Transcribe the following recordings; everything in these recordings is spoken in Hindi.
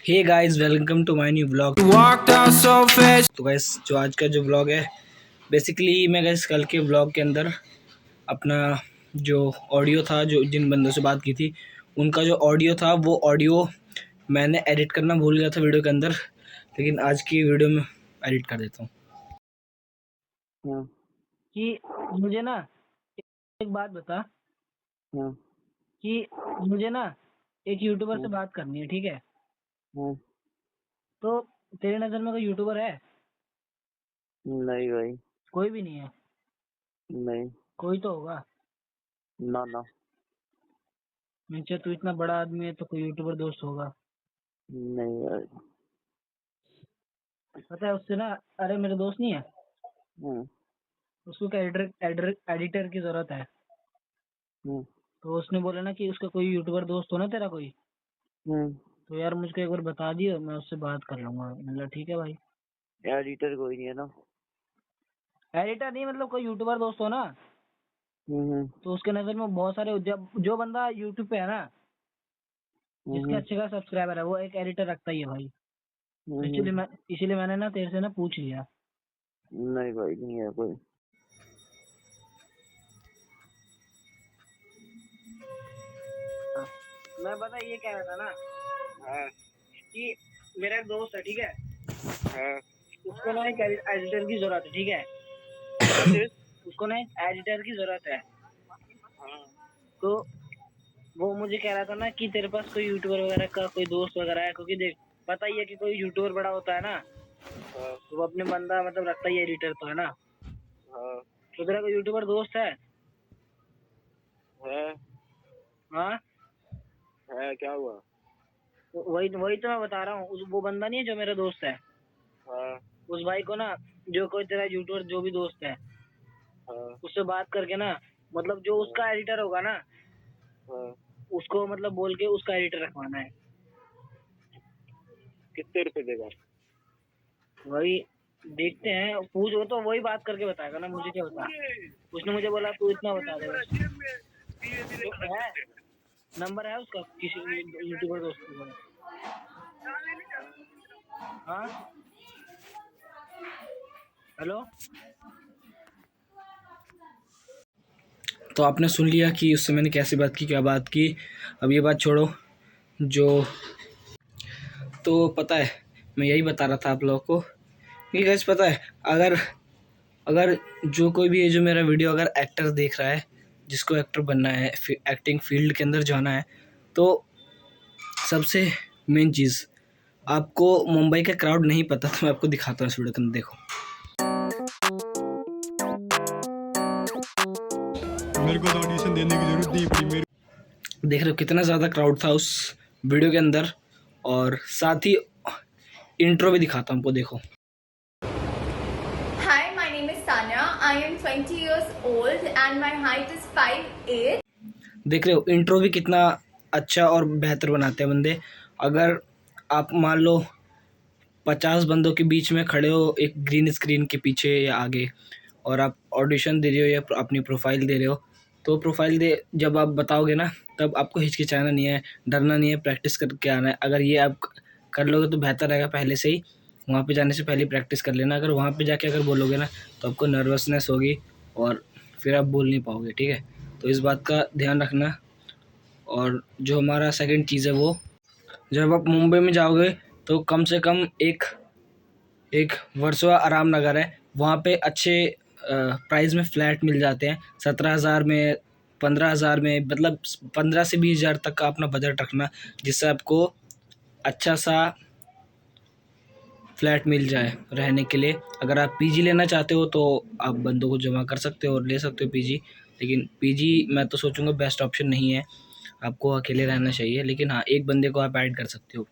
Hey guys, welcome to my new blog. तो गाइस, जो आज का जो ब्लॉग है, बेसिकली मैं गाइस कल के ब्लॉग के अंदर अपना जो ऑडियो था, जो जिन बंदों से बात की थी, उनका जो ऑडियो था वो ऑडियो मैंने एडिट करना भूल गया था वीडियो के अंदर, लेकिन आज की वीडियो में एडिट कर देता हूँ। कि मुझे ना एक बात बता कि मुझे ना एक यूट्यूबर से बात करनी है, ठीक है? तो तेरी नज़र में कोई यूट्यूबर है? नहीं भाई, कोई भी नहीं है? नहीं। कोई तो होगा। ना ना, मुझे तू इतना बड़ा आदमी है तो कोई यूट्यूबर दोस्त होगा। नहीं भाई। पता है उससे ना, अरे मेरे दोस्त नहीं है, हम्म, उसको क्या एडिटर की जरूरत है। हम्म, तो उसने बोला ना कि उसका कोई यूट्यूबर दोस्त हो ना तेरा कोई, हम्म। तो यार मुझको एक बार बता दियो, मैं उससे बात कर लूंगा। मतलब ठीक है भाई। एडिटर कोई नहीं है ना। एडिटर नहीं, मतलब कोई यूट्यूबर दोस्त हो ना, हम्म, तो उसके नज़र में बहुत सारे, जब जो बंदा यूट्यूब पे है ना, जिसके हम्म, अच्छे का सब्सक्राइबर है, वो एक एडिटर रखता ही है भाई। तो हम्म। इसीलिए मैंने ना तेरे से ना पूछ लिया। नहीं भाई, नहीं है कोई। मैं पता ये कह रहा था ना हाँ, कि मेरा एक दोस्त है, ठीक है? हाँ। उसको ना एक एडिटर की जरूरत है, ठीक है? क्या चीज? उसको ना एक एडिटर की जरूरत है। हाँ, तो वो मुझे कह रहा था ना कि तेरे पास कोई यूट्यूबर वगैरह का कोई दोस्त वगैरह है, क्योंकि देख पता ही है कि कोई यूट्यूबर बड़ा होता है ना, हाँ, तो वो अपने बंदा मतलब रखता ही एडिटर, तो है ना? हाँ। तो तेरा कोई यूट्यूबर दोस्त है? है। हाँ, है, क्या हुआ? तो वही वही तो मैं बता रहा हूँ। वो बंदा नहीं है जो मेरा दोस्त है, हाँ, उस भाई को ना, जो कोई तेरा यूट्यूबर जो भी दोस्त है, हाँ, उससे बात करके ना, मतलब जो हाँ, उसका एडिटर होगा ना, हाँ। उसको मतलब बोल के उसका एडिटर रखवाना है। कितने रुपए देगा? वही देखते हैं, पूछ, वो तो वही बात करके बताएगा ना, मुझे क्या बता। उसने मुझे बोला तू इतना बता दे बस। तो है, नंबर है उसका किसी यूट्यूबर दोस्त के पास? हाँ, हेलो। तो आपने सुन लिया कि उससे मैंने कैसी बात की, क्या बात की। अब ये बात छोड़ो। जो तो पता है, मैं यही बता रहा था आप लोगों को कि गाइस पता है, अगर अगर जो कोई भी है जो मेरा वीडियो अगर एक्टर देख रहा है, जिसको एक्टर बनना है, एक्टिंग फील्ड के अंदर जाना है, तो सबसे मेन चीज़, आपको मुंबई का क्राउड नहीं पता, तो मैं आपको दिखाता हूँ इस वीडियो के अंदर। देखो, मेरे को तो ऑडिशन देने की जरूरत नहीं पड़ी। देख रहे हो कितना ज़्यादा क्राउड था उस वीडियो के अंदर, और साथ ही इंट्रो भी दिखाता हूँ आपको। देखो, Hi, my name is Sanya. I am 20 years old and my height is 5'8". देख रहे हो इंट्रो भी कितना अच्छा और बेहतर बनाते हैं बंदे। अगर आप मान लो 50 बंदों के बीच में खड़े हो एक ग्रीन स्क्रीन के पीछे या आगे, और आप ऑडिशन दे रहे हो या अपनी प्रोफाइल दे रहे हो, तो प्रोफाइल दे जब आप बताओगे ना, तब आपको हिचकिचाना नहीं है, डरना नहीं है, प्रैक्टिस करके आना है। अगर ये आप कर लोगे तो बेहतर रहेगा, पहले से ही वहाँ पे जाने से पहले प्रैक्टिस कर लेना। अगर वहाँ पे जाके अगर बोलोगे ना, तो आपको नर्वसनेस होगी और फिर आप बोल नहीं पाओगे, ठीक है? तो इस बात का ध्यान रखना। और जो हमारा सेकंड चीज़ है, वो जब आप मुंबई में जाओगे तो कम से कम एक एक वर्सोवा आराम नगर है, वहाँ पे अच्छे प्राइस में फ्लैट मिल जाते हैं। 17,000 में, 15,000 में, मतलब 15 से 20,000 तक का अपना बजट रखना, जिससे आपको अच्छा सा फ्लैट मिल जाए रहने के लिए। अगर आप पीजी लेना चाहते हो तो आप बंदों को जमा कर सकते हो और ले सकते हो पीजी, लेकिन पीजी मैं तो सोचूंगा बेस्ट ऑप्शन नहीं है, आपको अकेले रहना चाहिए। लेकिन हाँ, एक बंदे को आप ऐड कर सकते हो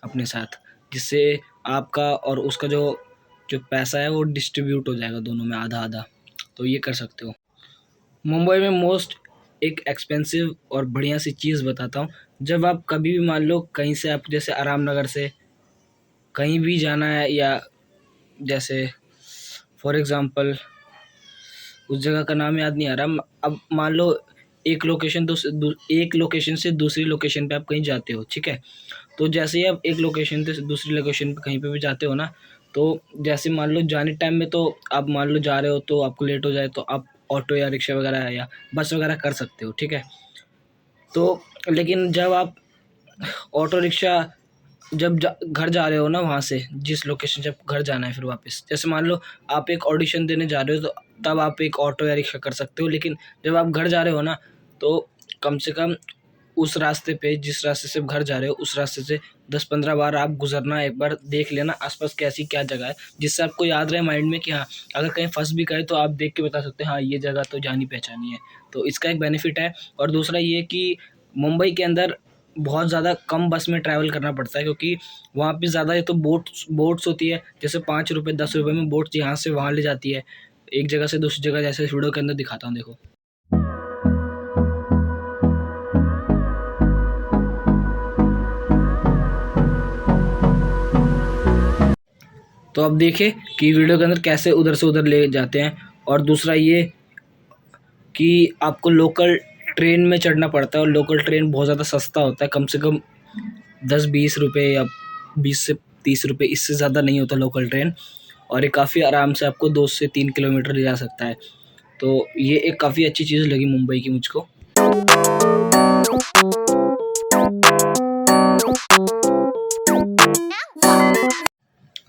अपने साथ, जिससे आपका और उसका जो जो पैसा है वो डिस्ट्रीब्यूट हो जाएगा दोनों में, आधा आधा। तो ये कर सकते हो। मुंबई में मोस्ट एक एक्सपेंसिव और बढ़िया सी चीज़ बताता हूँ। जब आप कभी भी मान लो कहीं से, आप जैसे आराम नगर से कहीं भी जाना है, या जैसे फॉर एग्ज़ाम्पल उस जगह का नाम याद नहीं आ रहा, अब मान लो एक लोकेशन से दूसरी लोकेशन पे आप कहीं जाते हो, ठीक है? तो जैसे ही आप एक लोकेशन से दूसरी लोकेशन पे कहीं पे भी जाते हो ना, तो जैसे मान लो जाने टाइम में तो आप मान लो जा रहे हो तो आपको लेट हो जाए तो आप ऑटो या रिक्शा वगैरह या बस वगैरह कर सकते हो, ठीक है। तो लेकिन जब आप ऑटो रिक्शा जब घर जा रहे हो ना, वहाँ से जिस लोकेशन से घर जाना है फिर वापस, जैसे मान लो आप एक ऑडिशन देने जा रहे हो तो तब आप एक ऑटो या रिक्शा कर सकते हो। लेकिन जब आप घर जा रहे हो ना, तो कम से कम उस रास्ते पे जिस रास्ते से घर जा रहे हो उस रास्ते से 10-15 बार आप गुजरना, एक बार देख लेना आसपास कैसी क्या जगह है, जिससे आपको याद रहे माइंड में कि हाँ अगर कहीं फंस भी गए तो आप देख के बता सकते हैं हाँ ये जगह तो जानी पहचानी है। तो इसका एक बेनिफिट है। और दूसरा ये कि मुंबई के अंदर बहुत ज़्यादा कम बस में ट्रैवल करना पड़ता है, क्योंकि वहाँ पे ज़्यादा ये तो बोट्स होती है, जैसे 5 रुपये 10 रुपये में बोट्स यहाँ से वहाँ ले जाती है, एक जगह से दूसरी जगह, जैसे वीडियो के अंदर दिखाता हूँ देखो। तो अब देखिए कि वीडियो के अंदर कैसे उधर से उधर ले जाते हैं। और दूसरा ये कि आपको लोकल ट्रेन में चढ़ना पड़ता है, और लोकल ट्रेन बहुत ज़्यादा सस्ता होता है, कम से कम 10-20 रुपये या 20 से 30 रुपये, इससे ज़्यादा नहीं होता लोकल ट्रेन। और ये काफ़ी आराम से आपको 2 से 3 किलोमीटर ले जा सकता है। तो ये एक काफ़ी अच्छी चीज़ लगी मुंबई की मुझको।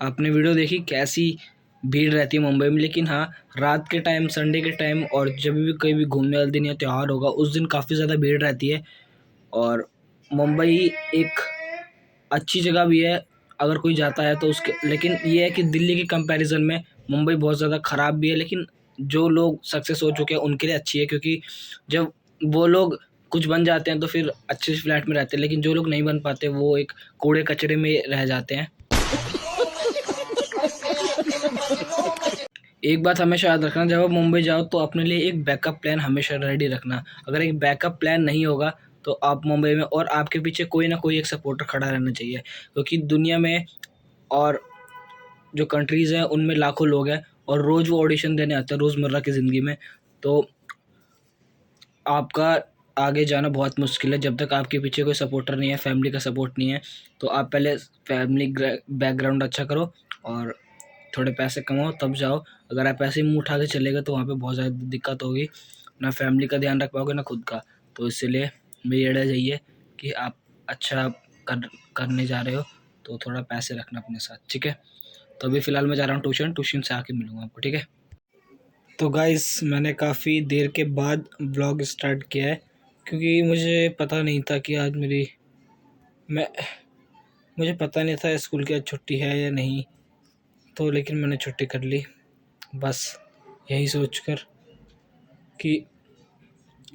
आपने वीडियो देखी कैसी भीड़ रहती है मुंबई में। लेकिन हाँ, रात के टाइम, संडे के टाइम और जब भी कहीं भी घूमने वाले दिन या त्यौहार होगा उस दिन काफ़ी ज़्यादा भीड़ रहती है। और मुंबई एक अच्छी जगह भी है अगर कोई जाता है तो उसके, लेकिन ये है कि दिल्ली के कंपैरिजन में मुंबई बहुत ज़्यादा ख़राब भी है। लेकिन जो लोग सक्सेस हो चुके हैं उनके लिए अच्छी है, क्योंकि जब वो लोग कुछ बन जाते हैं तो फिर अच्छे फ्लैट में रहते हैं, लेकिन जो लोग नहीं बन पाते वो एक कूड़े कचरे में रह जाते हैं। एक बात हमेशा याद रखना, जब आप मुंबई जाओ तो अपने लिए एक बैकअप प्लान हमेशा रेडी रखना। अगर एक बैकअप प्लान नहीं होगा तो आप मुंबई में, और आपके पीछे कोई ना कोई एक सपोर्टर खड़ा रहना चाहिए, क्योंकि दुनिया में और जो कंट्रीज़ हैं उनमें लाखों लोग हैं और रोज़ वो ऑडिशन देने आते हैं रोज़मर्रा की ज़िंदगी में। तो आपका आगे जाना बहुत मुश्किल है जब तक आपके पीछे कोई सपोर्टर नहीं है, फैमिली का सपोर्ट नहीं है। तो आप पहले फैमिली बैकग्राउंड अच्छा करो और थोड़े पैसे कमाओ तब जाओ। अगर आप ऐसे ही मुँह उठा के चले गए तो वहाँ पे बहुत ज़्यादा दिक्कत होगी, ना फैमिली का ध्यान रख पाओगे ना खुद का। तो इसीलिए मेरी एडवाइस यही है कि आप अच्छा करने जा रहे हो तो थोड़ा पैसे रखना अपने साथ, ठीक है। तो अभी फ़िलहाल मैं जा रहा हूँ ट्यूशन से आके मिलूँगा आपको, ठीक है। तो गाइस, मैंने काफ़ी देर के बाद ब्लॉग स्टार्ट किया है, क्योंकि मुझे पता नहीं था कि आज मुझे पता नहीं था स्कूल की आज छुट्टी है या नहीं। तो लेकिन मैंने छुट्टी कर ली, बस यही सोचकर कि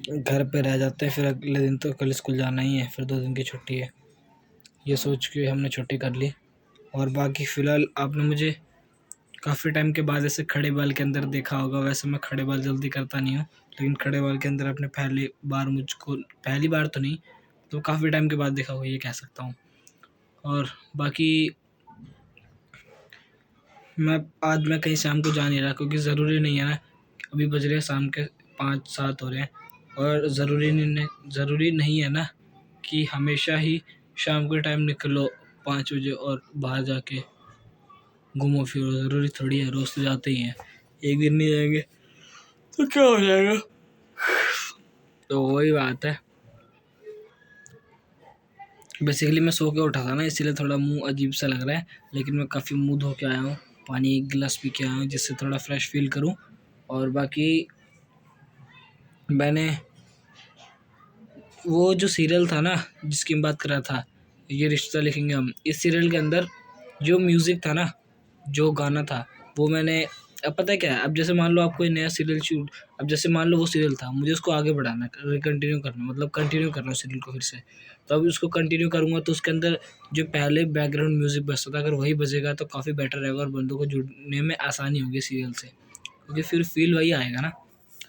घर पे रह जाते हैं, फिर अगले दिन तो कल स्कूल जाना ही है, फिर 2 दिन की छुट्टी है, ये सोच के हमने छुट्टी कर ली। और बाकी फ़िलहाल आपने मुझे काफ़ी टाइम के बाद ऐसे खड़े बाल के अंदर देखा होगा। वैसे मैं खड़े बाल जल्दी करता नहीं हूँ, लेकिन खड़े बाल के अंदर आपने पहली बार तो नहीं, तो काफ़ी टाइम के बाद देखा होगा, ये कह सकता हूँ। और बाकी आज मैं कहीं शाम को जा नहीं रहा, क्योंकि ज़रूरी नहीं है ना, अभी बज रहे हैं शाम के 5-7 हो रहे हैं, और ज़रूरी नहीं है ना कि हमेशा ही शाम के टाइम निकलो 5 बजे और बाहर जाके घूमो फिरो। ज़रूरी थोड़ी है, रोज़ तो जाते ही हैं, एक दिन नहीं जाएंगे तो क्या हो जाएगा। तो वही बात है। बेसिकली मैं सो के उठा था ना, इसीलिए थोड़ा मुंह अजीब सा लग रहा है, लेकिन मैं काफ़ी मुंह धो के आया हूँ, पानी 1 गिलास पी के आया हूँ, जिससे थोड़ा फ्रेश फील करूँ। और बाकी मैंने वो जो सीरियल था ना जिसकी मैं बात कर रहा था, ये रिश्ता लिखेंगे हम, इस सीरियल के अंदर जो म्यूज़िक था ना, जो गाना था, वो मैंने, अब पता है क्या है, अब जैसे मान लो आप कोई नया सीरियल अब जैसे मान लो वो सीरियल था, मुझे उसको आगे बढ़ाना है, कंटिन्यू करना, मतलब कंटिन्यू करना सीरियल को फिर से। तो अब उसको कंटिन्यू करूँगा तो उसके अंदर जो पहले बैकग्राउंड म्यूज़िक बजता था अगर वही बजेगा तो काफ़ी बेटर रहेगा, और बंदों को जुड़ने में आसानी होगी सीरियल से, क्योंकि फिर फील वही आएगा ना।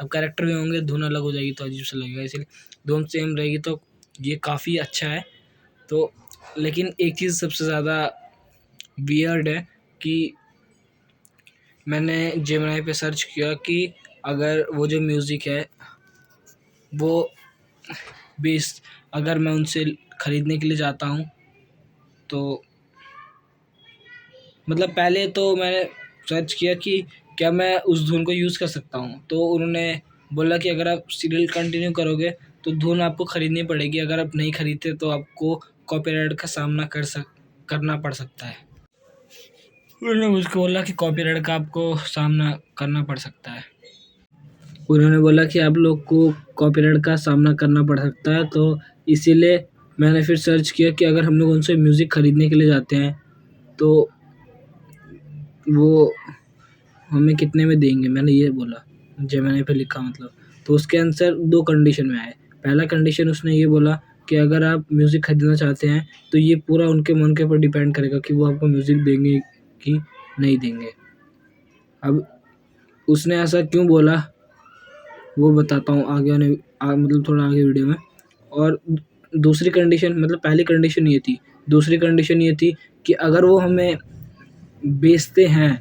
अब कैरेक्टर भी होंगे, धुन अलग हो जाएगी तो अजीब सा लगेगा, इसलिए धुन सेम रहेगी तो ये काफ़ी अच्छा है। तो लेकिन एक चीज़ सबसे ज़्यादा वियर्ड है कि मैंने जेमिनी पे सर्च किया कि अगर वो जो म्यूज़िक है वो अगर मैं उनसे ख़रीदने के लिए जाता हूँ तो मतलब पहले तो मैंने सर्च किया कि क्या मैं उस धुन को यूज़ कर सकता हूँ, तो उन्होंने बोला कि अगर आप सीरियल कंटिन्यू करोगे तो धुन आपको ख़रीदनी पड़ेगी, अगर आप नहीं खरीदते तो आपको कॉपीराइट का सामना करना पड़ सकता है। उन्होंने मुझको बोला कि कॉपीराइट का आपको सामना करना पड़ सकता है। उन्होंने बोला कि आप लोग को कॉपीराइट का सामना करना पड़ सकता है, तो इसीलिए मैंने फिर सर्च किया कि अगर हम लोग उनसे म्यूज़िक ख़रीदने के लिए जाते हैं तो वो हमें कितने में देंगे, मैंने ये बोला, जेमिनी पे लिखा मतलब। तो उसके आंसर 2 कंडीशन में आए। पहला कंडीशन उसने ये बोला कि अगर आप म्यूज़िक खरीदना चाहते हैं तो ये पूरा उनके मन के ऊपर डिपेंड करेगा कि वो आपको म्यूज़िक देंगे कि नहीं देंगे। अब उसने ऐसा क्यों बोला वो बताता हूँ आगे मतलब थोड़ा आगे वीडियो में। और दूसरी कंडीशन, मतलब पहली कंडीशन ये थी, दूसरी कंडीशन ये थी कि अगर वो हमें बेचते हैं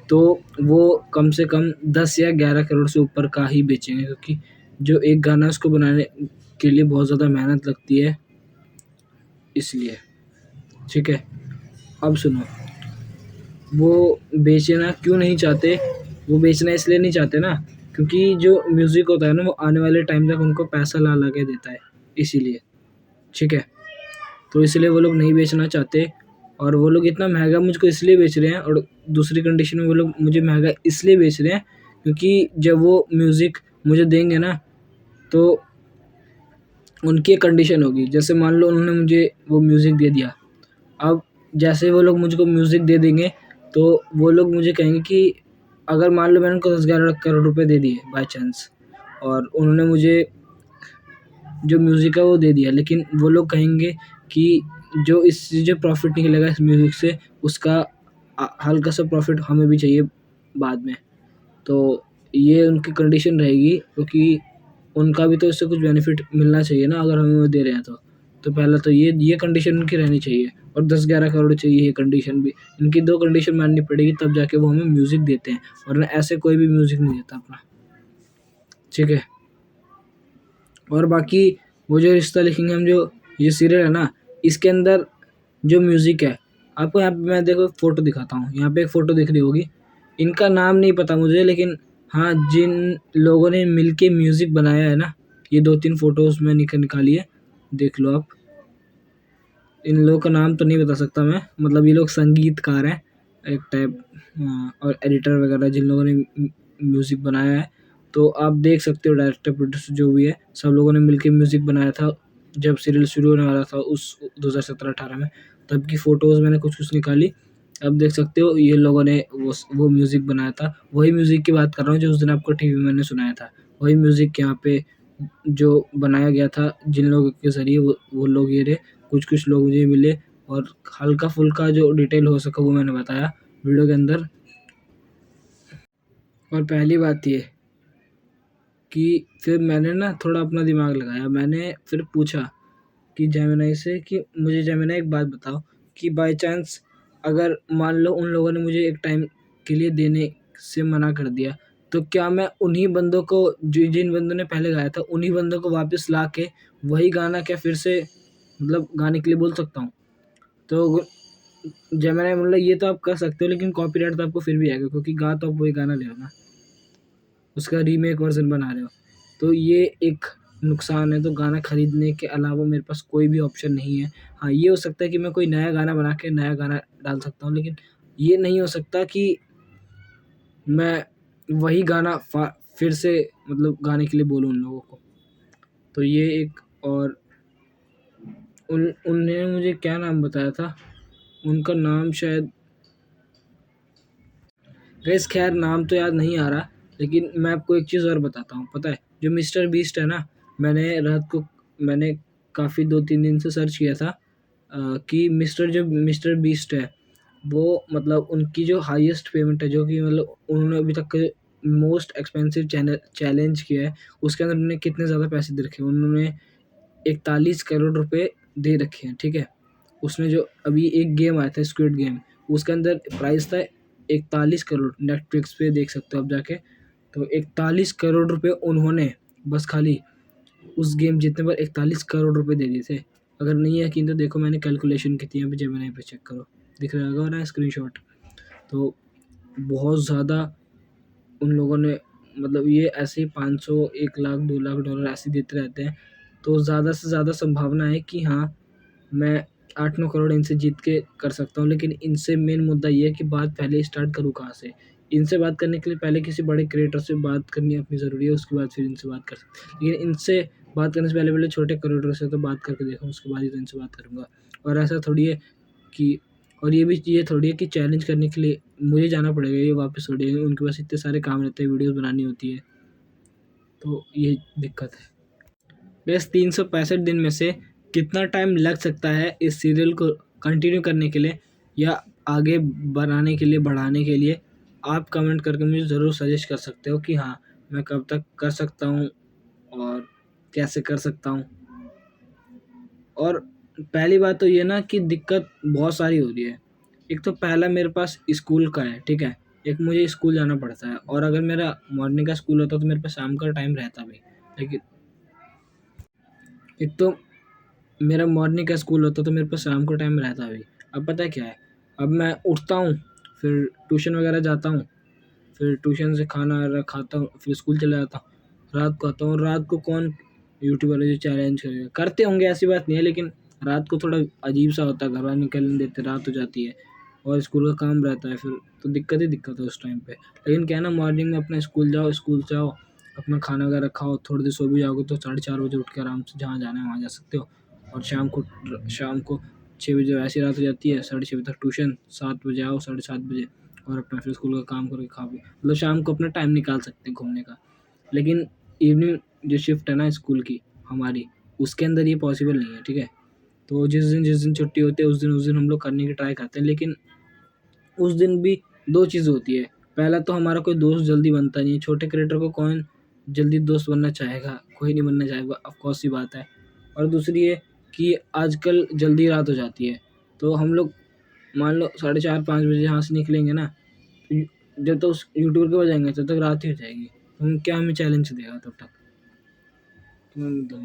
तो वो कम से कम 10 या 11 करोड़ से ऊपर का ही बेचेंगे, क्योंकि जो एक गाना उसको बनाने के लिए बहुत ज़्यादा मेहनत लगती है, इसलिए। ठीक है, अब सुनो, वो बेचना क्यों नहीं चाहते, वो बेचना इसलिए नहीं चाहते ना क्योंकि जो म्यूज़िक होता है ना वो आने वाले टाइम तक उनको पैसा ला के देता है, इसीलिए। ठीक है, तो इसलिए वो लोग नहीं बेचना चाहते, और वो लोग इतना महंगा मुझको इसलिए बेच रहे हैं, और दूसरी कंडीशन में वो लोग मुझे महंगा इसलिए बेच रहे हैं क्योंकि जब वो म्यूज़िक मुझे देंगे ना तो उनकी एक कंडीशन होगी। जैसे मान लो उन्होंने मुझे वो म्यूज़िक दे दिया, अब जैसे वो लोग मुझको म्यूज़िक दे देंगे तो वो लोग मुझे कहेंगे कि अगर मान लो मैंने उनको 10-11 करोड़ रुपए दे दिए बाय चांस, और उन्होंने मुझे जो म्यूज़िक है वो दे दिया, लेकिन वो लोग कहेंगे कि जो प्रॉफ़िट निकलेगा इस म्यूज़िक से उसका हल्का सा प्रॉफ़िट हमें भी चाहिए बाद में। तो ये उनकी कंडीशन रहेगी, क्योंकि उनका भी तो इससे कुछ बेनिफिट मिलना चाहिए ना, अगर हमें वो दे रहे हैं तो। तो पहला तो ये कंडीशन उनकी रहनी चाहिए, और 10-11 करोड़ चाहिए ये कंडीशन भी। इनकी 2 कंडीशन माननी पड़ेगी तब जाके वो हमें म्यूज़िक देते हैं, वरना ऐसे कोई भी म्यूज़िक नहीं देता अपना। ठीक है, और बाकी वो जो रिश्ता लिखेंगे हम, जो ये सीरियल है ना, इसके अंदर जो म्यूज़िक है, आपको यहाँ पे मैं देखो फ़ोटो दिखाता हूँ, यहाँ पे एक फ़ोटो दिख रही होगी। इनका नाम नहीं पता मुझे, लेकिन हाँ, जिन लोगों ने मिलके म्यूज़िक बनाया है ना, ये 2-3 फ़ोटोज़ मैंने निकाली है, देख लो आप। इन लोगों का नाम तो नहीं बता सकता मैं, मतलब ये लोग संगीतकार हैं एक टाइप, और एडिटर वगैरह जिन लोगों ने म्यूज़िक बनाया है। तो आप देख सकते हो डायरेक्टर प्रोड्यूसर जो भी है, सब लोगों ने मिलके म्यूज़िक बनाया था जब सीरियल शुरू होने वाला था उस 2017-18 में, तब की फ़ोटोज़ मैंने कुछ निकाली। अब देख सकते हो ये लोगों ने वो म्यूज़िक बनाया था, वही म्यूज़िक की बात कर रहा हूँ जो उस दिन आपको टीवी में मैंने सुनाया था। वही म्यूज़िक यहाँ पे जो बनाया गया था, जिन लोगों के ज़रिए वो लोग ये रहे, कुछ लोग मुझे मिले, और हल्का-फुल्का जो डिटेल हो सका वो मैंने बताया वीडियो के अंदर। और पहली बात ये कि फिर मैंने ना थोड़ा अपना दिमाग लगाया, मैंने फिर पूछा कि जेमिनी से कि मुझे जेमिनी एक बात बताओ कि बाय चांस अगर मान लो उन लोगों ने मुझे एक टाइम के लिए देने से मना कर दिया, तो क्या मैं उन्हीं बंदों को जिन बंदों ने पहले गाया था उन्हीं बंदों को वापस ला के वही गाना क्या फिर से मतलब गाने के लिए बोल सकता हूँ? तो जेमिनी बोला ये तो आप कर सकते हो, लेकिन कॉपीराइट तो आपको फिर भी आएगा, क्योंकि गा तो आप वही गाना रहे हो ना, उसका रीमेक वर्ज़न बना रहे हो। तो ये एक नुकसान है, तो गाना खरीदने के अलावा मेरे पास कोई भी ऑप्शन नहीं है। हाँ, ये हो सकता है कि मैं कोई नया गाना बना के नया गाना डाल सकता हूँ, लेकिन ये नहीं हो सकता कि मैं वही गाना फिर से मतलब गाने के लिए बोलूँ उन लोगों को। तो ये एक, और उन्होंने मुझे क्या नाम बताया था, उनका नाम शायद, गाइस खैर नाम तो याद नहीं आ रहा, लेकिन मैं आपको एक चीज़ और बताता हूँ, पता है जो मिस्टर बीस्ट है ना, मैंने काफ़ी 2-3 दिन से सर्च किया था कि मिस्टर बीस्ट है वो मतलब उनकी जो हाईएस्ट पेमेंट है, जो कि मतलब उन्होंने अभी तक मोस्ट एक्सपेंसिव चैलेंज किया है, उसके अंदर उन्होंने कितने ज़्यादा पैसे दे रखे हैं, उन्होंने 41 करोड़ रुपए दे रखे हैं। ठीक है, उसने जो अभी एक गेम आया था स्क्विड गेम, उसके अंदर प्राइस था 41 करोड़, नेटफ्लिक्स पे देख सकते हो आप जाके। तो 41 करोड़ रुपए उन्होंने बस खाली उस गेम जीतने पर 41 करोड़ रुपए दे दिए थे। अगर नहीं यकीन तो देखो मैंने कैलकुलेशन की थी, यहाँ पे जेमिनी पे चेक करो, दिख रहा होगा ना स्क्रीनशॉट। तो बहुत ज़्यादा उन लोगों ने मतलब ये ऐसे ही 500, 1 लाख, 2 लाख डॉलर ऐसे देते रहते हैं। तो ज़्यादा से ज़्यादा संभावना है कि हाँ मैं 8-9 करोड़ इनसे जीत के कर सकता हूँ। लेकिन इनसे मेन मुद्दा ये है कि बात पहले स्टार्ट करूँ कहाँ से। इनसे बात करने के लिए पहले किसी बड़े क्रिएटर से बात करनी अपनी ज़रूरी है, उसके बाद फिर इनसे बात कर सकते हैं। लेकिन इनसे बात करने से पहले छोटे क्रिएटर से तो बात करके देखो, उसके बाद ही तो इनसे बात करूँगा। और ऐसा थोड़ी है कि और ये थोड़ी है कि चैलेंज करने के लिए मुझे जाना पड़ेगा, ये वापस थोड़ी है, उनके पास इतने सारे काम रहते हैं, वीडियोज़ बनानी होती है, तो ये दिक्कत है। बस 365 दिन में से कितना टाइम लग सकता है इस सीरियल को कंटिन्यू करने के लिए या आगे बनाने के लिए, बढ़ाने के लिए, आप कमेंट करके मुझे ज़रूर सजेस्ट कर सकते हो कि हाँ मैं कब तक कर सकता हूँ और कैसे कर सकता हूँ। और पहली बात तो ये ना कि दिक्कत बहुत सारी हो रही है। एक तो पहला मेरे पास स्कूल का है, ठीक है, एक मुझे स्कूल जाना पड़ता है, और अगर मेरा मॉर्निंग का स्कूल होता तो मेरे पास शाम का टाइम रहता भी। लेकिन एक तो मेरा मॉर्निंग का स्कूल होता तो मेरे पास शाम को टाइम रहता भी। अब पता है क्या है, अब मैं उठता हूँ, फिर ट्यूशन वगैरह जाता हूँ, फिर ट्यूशन से खाना वगैरह खाता हूँ, फिर स्कूल चला जाता हूँ, रात को आता हूँ। और रात को कौन यूट्यूब वाले जो चैलेंज करेगा, करते होंगे ऐसी बात नहीं है, लेकिन रात को थोड़ा अजीब सा होता है, घर वाले निकलने देते, रात हो जाती है और स्कूल का काम रहता है, फिर तो दिक्कत ही दिक्कत है उस टाइम पे। लेकिन क्या है ना, मॉर्निंग में अपना स्कूल जाओ, अपना खाना वगैरह खाओ, थोड़ी देर सो भी जाओगे तो 4:30 बजे उठ के आराम से जहाँ जाना है वहाँ जा सकते हो। और शाम को 6 बजे ऐसी रात हो जाती है, 6:30 बजे तक ट्यूशन, 7 बजे आओ, 7:30 बजे, और अपना फिर स्कूल का काम करके खा भी, मतलब शाम को अपना टाइम निकाल सकते हैं घूमने का। लेकिन इवनिंग जो शिफ्ट है ना स्कूल की हमारी, उसके अंदर ये पॉसिबल नहीं है, ठीक है। तो जिस दिन छुट्टी होती है उस दिन हम लोग करने की ट्राई करते हैं। लेकिन उस दिन भी 2 चीज़ होती है। पहला तो हमारा कोई दोस्त जल्दी बनता नहीं है, छोटे क्रिएटर को कौन जल्दी दोस्त बनना चाहेगा, कोई नहीं बनना चाहेगा, ऑफ कोर्स सी बात है। और दूसरी ये कि आजकल जल्दी रात हो जाती है, तो हम लोग मान लो 4:30-5 बजे यहाँ से निकलेंगे ना, तो जब तक उस यूट्यूबर के पास जाएंगे तब तक रात ही हो जाएगी। तो क्या हमें चैलेंज देगा तब तक।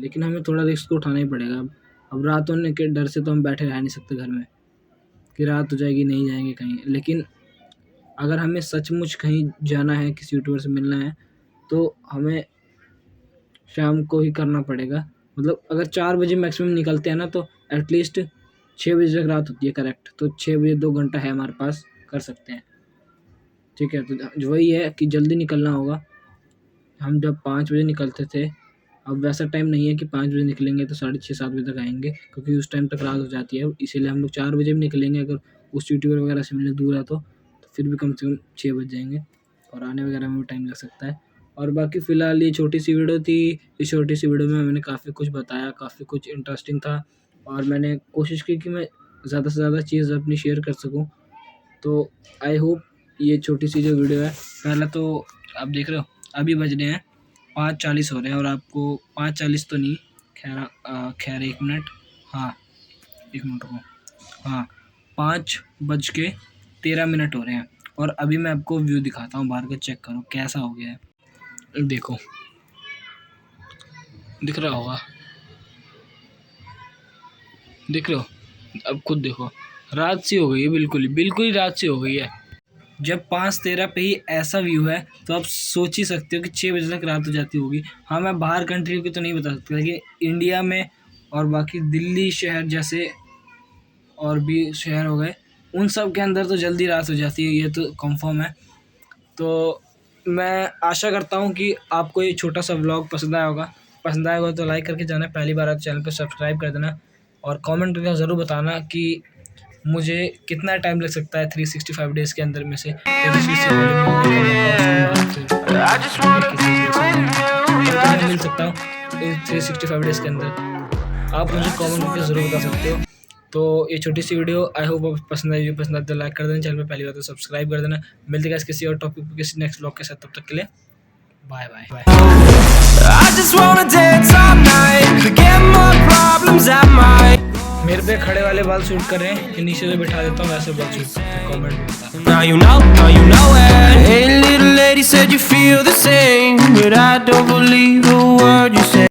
लेकिन हमें थोड़ा रिस्क तो उठाना ही पड़ेगा। अब रात होने के डर से तो हम बैठे रह नहीं सकते घर में कि रात हो जाएगी नहीं जाएंगे कहीं। लेकिन अगर हमें सचमुच कहीं जाना है, किसी यूट्यूबर से मिलना है, तो हमें शाम को ही करना पड़ेगा। मतलब अगर 4 बजे मैक्सिमम निकलते हैं ना, तो एटलीस्ट 6 बजे तक रात होती है, करेक्ट। तो 6 बजे 2 घंटा है हमारे पास, कर सकते हैं, ठीक है। तो वही है कि जल्दी निकलना होगा। हम जब 5 बजे निकलते थे, अब वैसा टाइम नहीं है कि 5 बजे निकलेंगे तो 6:30-7 बजे तक आएंगे, क्योंकि उस टाइम तक रात हो जाती है। इसीलिए हम लोग 4 बजे भी निकलेंगे, अगर उस यूट्यूबर वगैरह से मिलने दूर है तो फिर भी कम से कम 6 बज जाएंगे, और आने वगैरह में भी टाइम लग सकता है। और बाकी फ़िलहाल ये छोटी सी वीडियो थी। इस छोटी सी वीडियो में मैंने काफ़ी कुछ बताया, काफ़ी कुछ इंटरेस्टिंग था, और मैंने कोशिश की कि मैं ज़्यादा से ज़्यादा चीज़ अपनी शेयर कर सकूँ। तो आई होप ये छोटी सी जो वीडियो है, पहले तो आप देख रहे हो अभी बज रहे हैं 5:40 हो रहे हैं, और आपको 5:40 तो नहीं, खैर 1 मिनट, हाँ 1 मिनट रुको, हाँ 5:13 हो रहे हैं। और अभी मैं आपको व्यू दिखाता हूँ बाहर का, चेक करो कैसा हो गया है। देखो दिख रहा होगा, दिख रहे हो, अब खुद देखो, रात सी हो गई है, बिल्कुल ही रात सी हो गई है। जब 5:13 पे ही ऐसा व्यू है, तो आप सोच ही सकते हो कि 6 बजे तक रात हो जाती होगी। हाँ मैं बाहर कंट्री की तो नहीं बता सकता, लेकिन इंडिया में और बाकी दिल्ली शहर जैसे और भी शहर हो गए, उन सब के अंदर तो जल्दी रात हो जाती है, ये तो कंफर्म है। तो मैं आशा करता हूँ कि आपको ये छोटा सा व्लॉग पसंद आया होगा। तो लाइक करके जाना, पहली बार आप चैनल पर सब्सक्राइब कर देना, और कमेंट करके ज़रूर बताना कि मुझे कितना टाइम लग सकता है 365 डेज़ के अंदर में से मिल सकता हूँ 365 डेज़ के अंदर। आप मुझे कमेंट करके ज़रूर बता सकते हो। तो ये छोटी सी वीडियो आई होप आपको पसंद आई। पसंद आए तो लाइक कर देना, चैनल पे पहली बार तो सब्सक्राइब कर देना। मिलते हैं किसी और टॉपिक पर, किसी नेक्स्ट व्लॉग के साथ। तब तक के लिए बाय बाय। मेरे पे खड़े वाले बाल शूट कर रहे हैं कि नीचे से बिठा देता हूँ वैसे बाल शूट, कमेंट में बता। Now you know it. Hey little lady said you feel the same, but I don't believe a word you say.